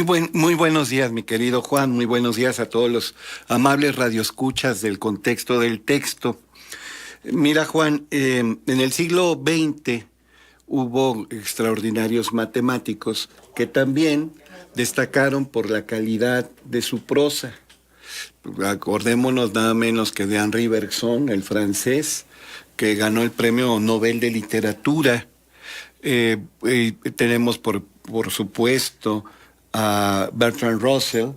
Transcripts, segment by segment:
Muy buenos días, mi querido Juan. Muy buenos días a todos los amables radioescuchas del contexto del texto. Mira, Juan, en el siglo XX hubo extraordinarios matemáticos que también destacaron por la calidad de su prosa. Acordémonos nada menos que de Henri Bergson, el francés, que ganó el Premio Nobel de Literatura. Tenemos, por supuesto, a Bertrand Russell,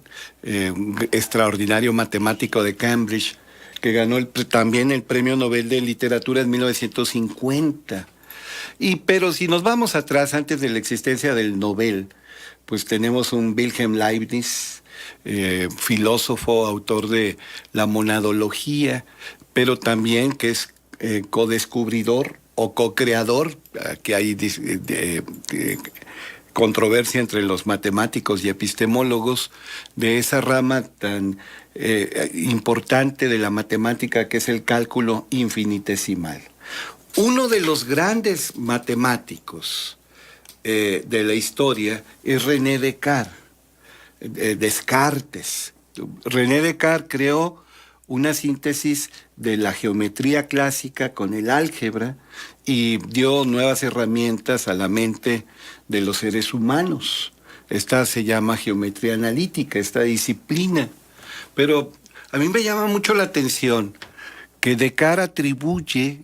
un extraordinario matemático de Cambridge, que ganó también el Premio Nobel de Literatura en 1950. Pero si nos vamos atrás, antes de la existencia del Nobel, pues tenemos un Wilhelm Leibniz, filósofo, autor de la monadología, pero también que es codescubridor o co-creador, que hay controversia entre los matemáticos y epistemólogos de esa rama tan importante de la matemática que es el cálculo infinitesimal. Uno de los grandes matemáticos de la historia es René Descartes. Descartes. René Descartes creó una síntesis de la geometría clásica con el álgebra y dio nuevas herramientas a la mente de los seres humanos. Esta se llama geometría analítica, esta disciplina. Pero a mí me llama mucho la atención que Descartes atribuye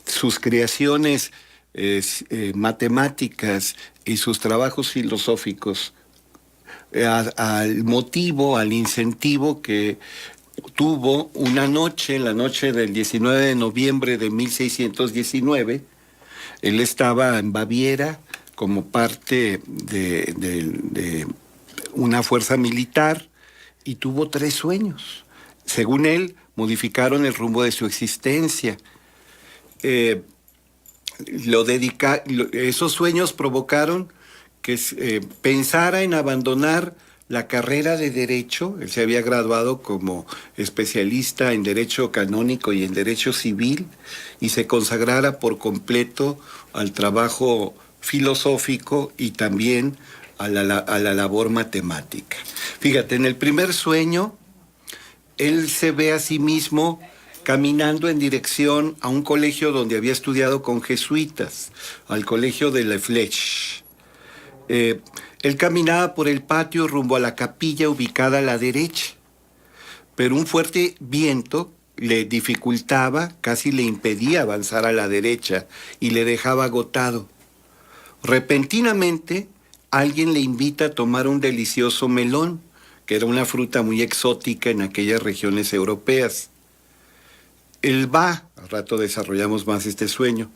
sus creaciones matemáticas y sus trabajos filosóficos al motivo, al incentivo que tuvo una noche, la noche del 19 de noviembre de 1619. Él estaba en Baviera como parte de una fuerza militar y tuvo 3 sueños. Según él, modificaron el rumbo de su existencia. Esos sueños provocaron que pensara en abandonar la carrera de Derecho. Él se había graduado como especialista en Derecho Canónico y en Derecho Civil y se consagrara por completo al trabajo filosófico y también a la labor matemática. Fíjate, en el primer sueño, él se ve a sí mismo caminando en dirección a un colegio donde había estudiado con jesuitas, al colegio de La Flèche. Él caminaba por el patio rumbo a la capilla ubicada a la derecha, pero un fuerte viento le dificultaba, casi le impedía avanzar a la derecha y le dejaba agotado. Repentinamente, alguien le invita a tomar un delicioso melón, que era una fruta muy exótica en aquellas regiones europeas. Él va, al rato desarrollamos más este sueño.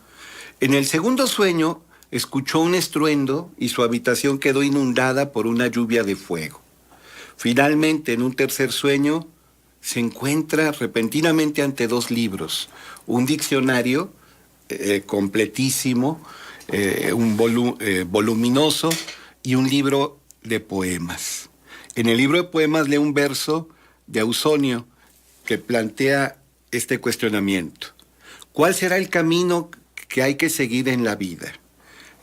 En el segundo sueño, escuchó un estruendo y su habitación quedó inundada por una lluvia de fuego. Finalmente, en un tercer sueño, se encuentra repentinamente ante 2 libros. Un diccionario completísimo, voluminoso, y un libro de poemas. En el libro de poemas lee un verso de Ausonio que plantea este cuestionamiento. ¿Cuál será el camino que hay que seguir en la vida?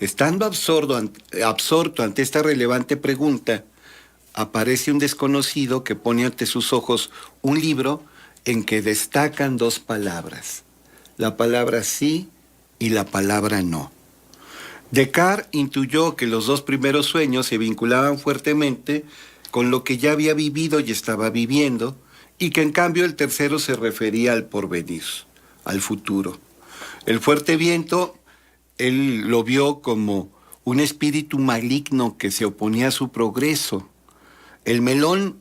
Estando absorto ante esta relevante pregunta, aparece un desconocido que pone ante sus ojos un libro en que destacan 2 palabras, la palabra sí y la palabra no. Descartes intuyó que los 2 primeros sueños se vinculaban fuertemente con lo que ya había vivido y estaba viviendo, y que en cambio el tercero se refería al porvenir, al futuro. El fuerte viento él lo vio como un espíritu maligno que se oponía a su progreso. El melón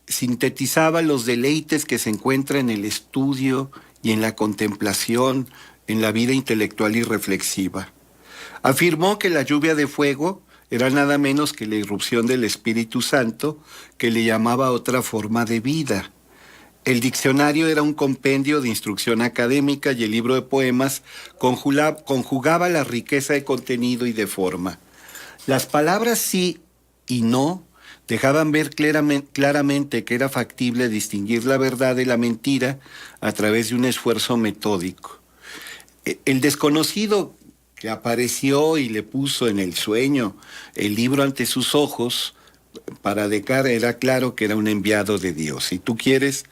sintetizaba los deleites que se encuentran en el estudio y en la contemplación, en la vida intelectual y reflexiva. Afirmó que la lluvia de fuego era nada menos que la irrupción del Espíritu Santo, que le llamaba otra forma de vida. El diccionario era un compendio de instrucción académica y el libro de poemas conjugaba la riqueza de contenido y de forma. Las palabras sí y no dejaban ver claramente que era factible distinguir la verdad de la mentira a través de un esfuerzo metódico. El desconocido que apareció y le puso en el sueño el libro ante sus ojos, para Descartes era claro que era un enviado de Dios. Si tú quieres,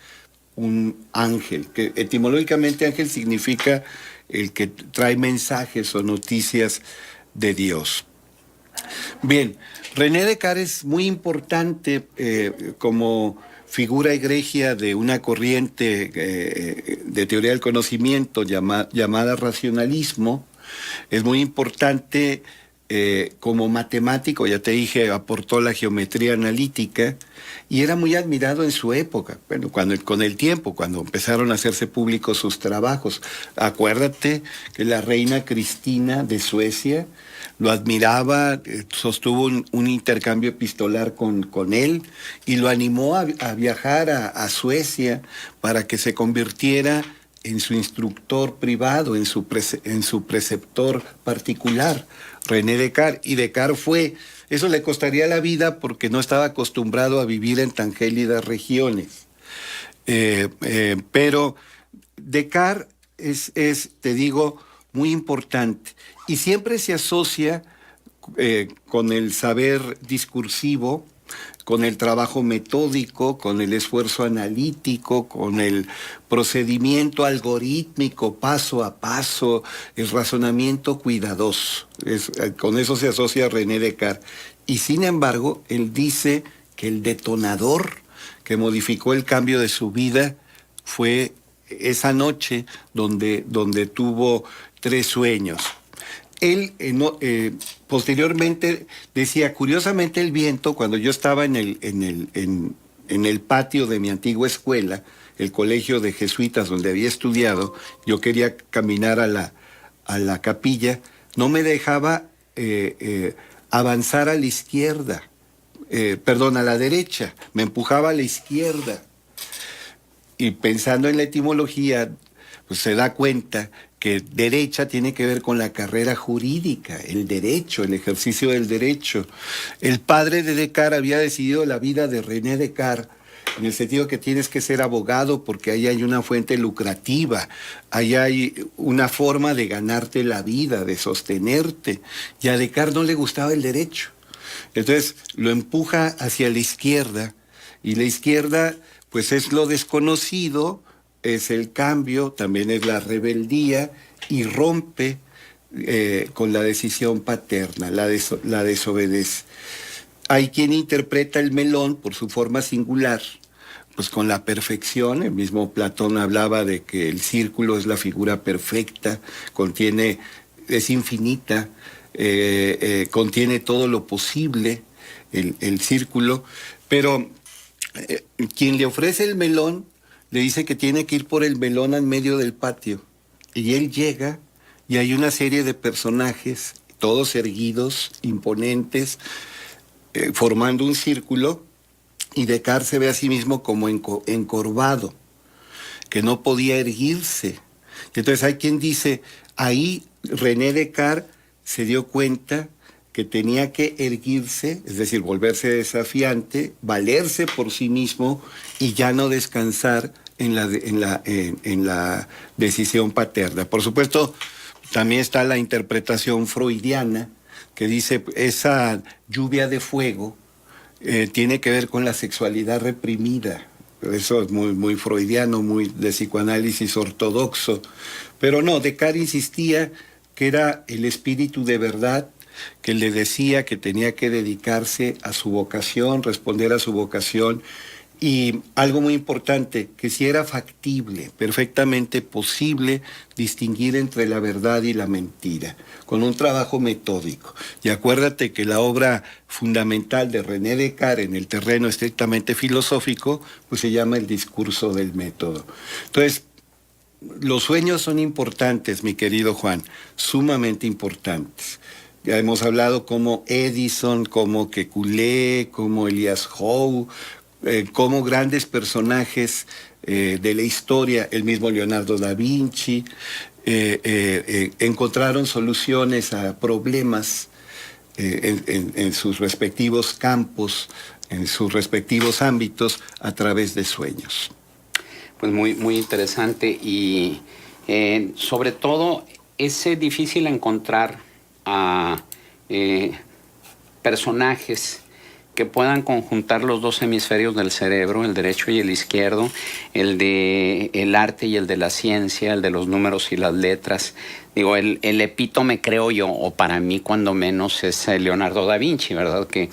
un ángel, que etimológicamente ángel significa el que trae mensajes o noticias de Dios. Bien, René Descartes es muy importante como figura egregia de una corriente de teoría del conocimiento llamada racionalismo. Es muy importante como matemático, ya te dije, aportó la geometría analítica y era muy admirado en su época, bueno, con el tiempo, cuando empezaron a hacerse públicos sus trabajos. Acuérdate que la reina Cristina de Suecia lo admiraba, sostuvo un intercambio epistolar con él y lo animó a viajar a Suecia para que se convirtiera en su instructor privado, en su preceptor particular, René Descartes. Y Descartes eso le costaría la vida porque no estaba acostumbrado a vivir en tan gélidas regiones. Pero Descartes es, te digo, muy importante. Y siempre se asocia con el saber discursivo, con el trabajo metódico, con el esfuerzo analítico, con el procedimiento algorítmico, paso a paso, el razonamiento cuidadoso. Con eso se asocia René Descartes. Y sin embargo, él dice que el detonador que modificó el cambio de su vida fue esa noche donde tuvo 3 sueños. Él posteriormente decía, curiosamente el viento, cuando yo estaba en el patio de mi antigua escuela, el colegio de jesuitas donde había estudiado, yo quería caminar a la capilla, no me dejaba avanzar a la izquierda, a la derecha, me empujaba a la izquierda. Y pensando en la etimología, pues se da cuenta que derecha tiene que ver con la carrera jurídica, el derecho, el ejercicio del derecho. El padre de Descartes había decidido la vida de René Descartes, en el sentido que tienes que ser abogado porque ahí hay una fuente lucrativa, ahí hay una forma de ganarte la vida, de sostenerte. Y a Descartes no le gustaba el derecho. Entonces lo empuja hacia la izquierda, y la izquierda pues es lo desconocido, es el cambio, también es la rebeldía, y rompe con la decisión paterna, la desobedece. Hay quien interpreta el melón por su forma singular, pues con la perfección. El mismo Platón hablaba de que el círculo es la figura perfecta, es infinita, contiene todo lo posible, el círculo, pero quien le ofrece el melón le dice que tiene que ir por el melón en medio del patio. Y él llega y hay una serie de personajes, todos erguidos, imponentes, formando un círculo, y Descartes se ve a sí mismo como encorvado, que no podía erguirse. Entonces hay quien dice, ahí René Descartes se dio cuenta que tenía que erguirse, es decir, volverse desafiante, valerse por sí mismo y ya no descansar en la decisión paterna. Por supuesto, también está la interpretación freudiana, que dice esa lluvia de fuego tiene que ver con la sexualidad reprimida. Eso es muy, muy freudiano, muy de psicoanálisis ortodoxo. Pero no, Descartes insistía que era el espíritu de verdad, que le decía que tenía que dedicarse a su vocación, responder a su vocación. Y algo muy importante, que si era factible, perfectamente posible, distinguir entre la verdad y la mentira, con un trabajo metódico. Y acuérdate que la obra fundamental de René Descartes en el terreno estrictamente filosófico, pues se llama El discurso del método. Entonces, los sueños son importantes, mi querido Juan, sumamente importantes. Ya hemos hablado como Edison, como Kekulé, como Elias Howe, como grandes personajes de la historia, el mismo Leonardo da Vinci, encontraron soluciones a problemas en sus respectivos campos, en sus respectivos ámbitos, a través de sueños. Pues muy, muy interesante y sobre todo es difícil encontrar a personajes que puedan conjuntar los dos hemisferios del cerebro, el derecho y el izquierdo, el de el arte y el de la ciencia, el de los números y las letras. Digo, el epítome, creo yo, o para mí cuando menos, es Leonardo da Vinci, ¿verdad? Que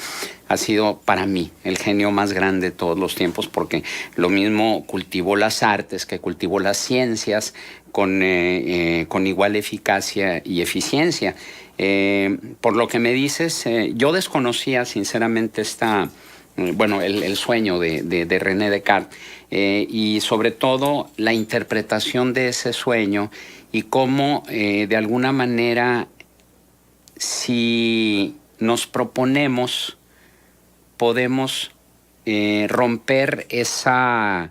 ha sido para mí el genio más grande de todos los tiempos, porque lo mismo cultivó las artes que cultivó las ciencias con igual eficacia y eficiencia. Por lo que me dices, yo desconocía sinceramente el sueño de René Descartes, y sobre todo la interpretación de ese sueño y cómo de alguna manera, si nos proponemos, podemos romper ese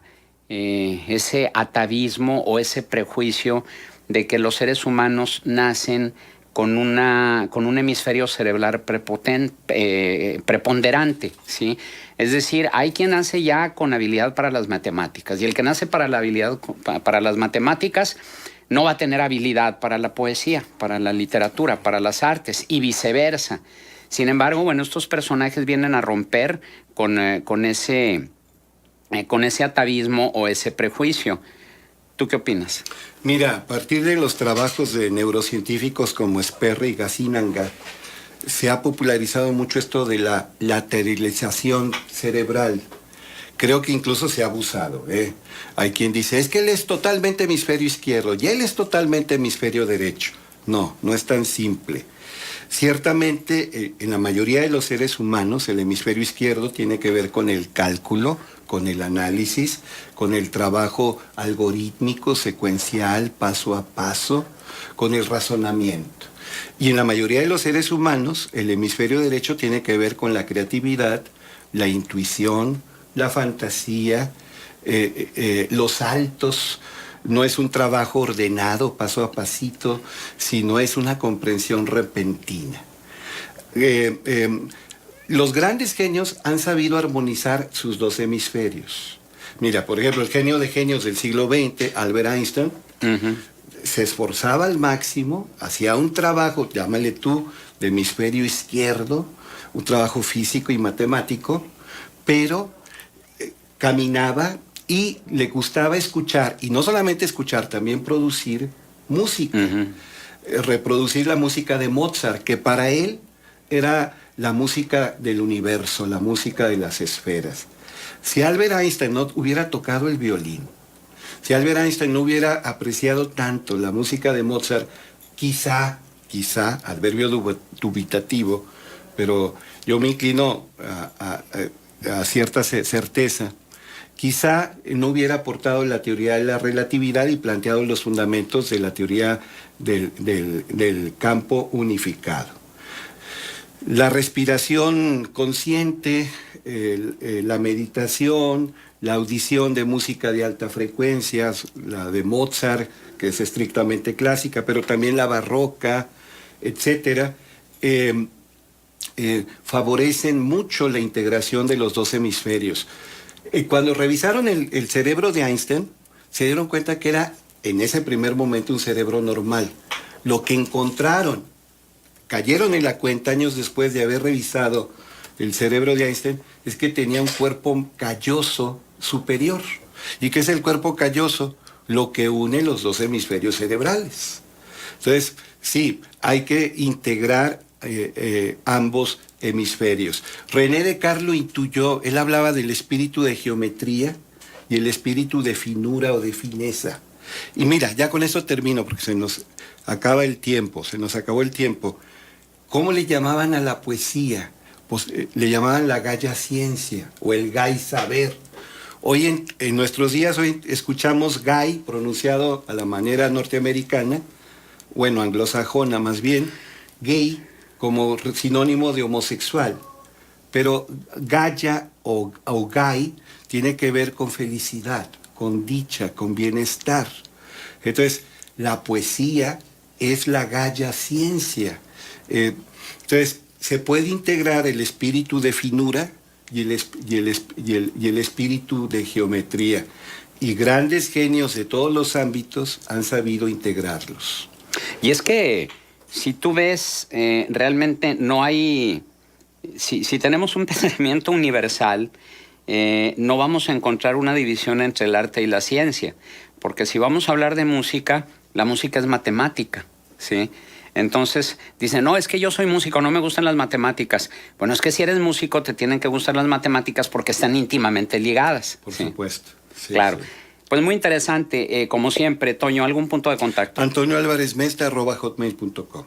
atavismo o ese prejuicio de que los seres humanos nacen con un hemisferio cerebral preponderante, ¿sí? Es decir, hay quien nace ya con habilidad para las matemáticas, y el que nace para las matemáticas no va a tener habilidad para la poesía, para la literatura, para las artes, y viceversa. Sin embargo, bueno, estos personajes vienen a romper con ese atavismo o ese prejuicio. ¿Tú qué opinas? Mira, a partir de los trabajos de neurocientíficos como Sperry y Gazzaniga, se ha popularizado mucho esto de la lateralización cerebral. Creo que incluso se ha abusado, ¿eh? Hay quien dice, es que él es totalmente hemisferio izquierdo y él es totalmente hemisferio derecho. No, no es tan simple. Ciertamente, en la mayoría de los seres humanos, el hemisferio izquierdo tiene que ver con el cálculo, con el análisis, con el trabajo algorítmico, secuencial, paso a paso, con el razonamiento. Y en la mayoría de los seres humanos, el hemisferio derecho tiene que ver con la creatividad, la intuición, la fantasía, los saltos. No es un trabajo ordenado, paso a pasito, sino es una comprensión repentina. Los grandes genios han sabido armonizar sus dos hemisferios. Mira, por ejemplo, el genio de genios del siglo XX, Albert Einstein, se esforzaba al máximo, hacía un trabajo, llámale tú, de hemisferio izquierdo, un trabajo físico y matemático, pero caminaba y le gustaba escuchar, y no solamente escuchar, también producir música, reproducir la música de Mozart, que para él era la música del universo, la música de las esferas. Si Albert Einstein no hubiera tocado el violín, si Albert Einstein no hubiera apreciado tanto la música de Mozart, quizá, adverbio dubitativo, pero yo me inclino a cierta certeza, quizá no hubiera aportado la teoría de la relatividad y planteado los fundamentos de la teoría del campo unificado. La respiración consciente, la meditación, la audición de música de alta frecuencia, la de Mozart, que es estrictamente clásica, pero también la barroca, etcétera, favorecen mucho la integración de los dos hemisferios. Cuando revisaron el cerebro de Einstein, se dieron cuenta que era en ese primer momento un cerebro normal. Lo que encontraron, cayeron en la cuenta años después de haber revisado el cerebro de Einstein, es que tenía un cuerpo calloso superior. ¿Y qué es el cuerpo calloso? Lo que une los dos hemisferios cerebrales. Entonces, sí, hay que integrar ambos hemisferios. René Descartes lo intuyó, él hablaba del espíritu de geometría y el espíritu de finura o de fineza. Y mira, ya con eso termino porque se nos acaba el tiempo, se nos acabó el tiempo. ¿Cómo le llamaban a la poesía? Pues le llamaban la gaya ciencia o el gay saber. Hoy en nuestros días hoy escuchamos gay pronunciado a la manera norteamericana, bueno, anglosajona más bien, gay como sinónimo de homosexual. Pero gaya o gay tiene que ver con felicidad, con dicha, con bienestar. Entonces, la poesía es la gaya ciencia. Entonces, se puede integrar el espíritu de finura y el espíritu de geometría. Y grandes genios de todos los ámbitos han sabido integrarlos. Y es que si tú ves, realmente no hay, si tenemos un pensamiento universal, no vamos a encontrar una división entre el arte y la ciencia, porque si vamos a hablar de música, la música es matemática, ¿sí? Entonces, dicen, no, es que yo soy músico, no me gustan las matemáticas. Bueno, es que si eres músico te tienen que gustar las matemáticas porque están íntimamente ligadas. Por ¿sí? supuesto. Sí, Claro. sí. Pues muy interesante. Como siempre, Toño, ¿algún punto de contacto? Antonio Álvarez Mestre @hotmail.com.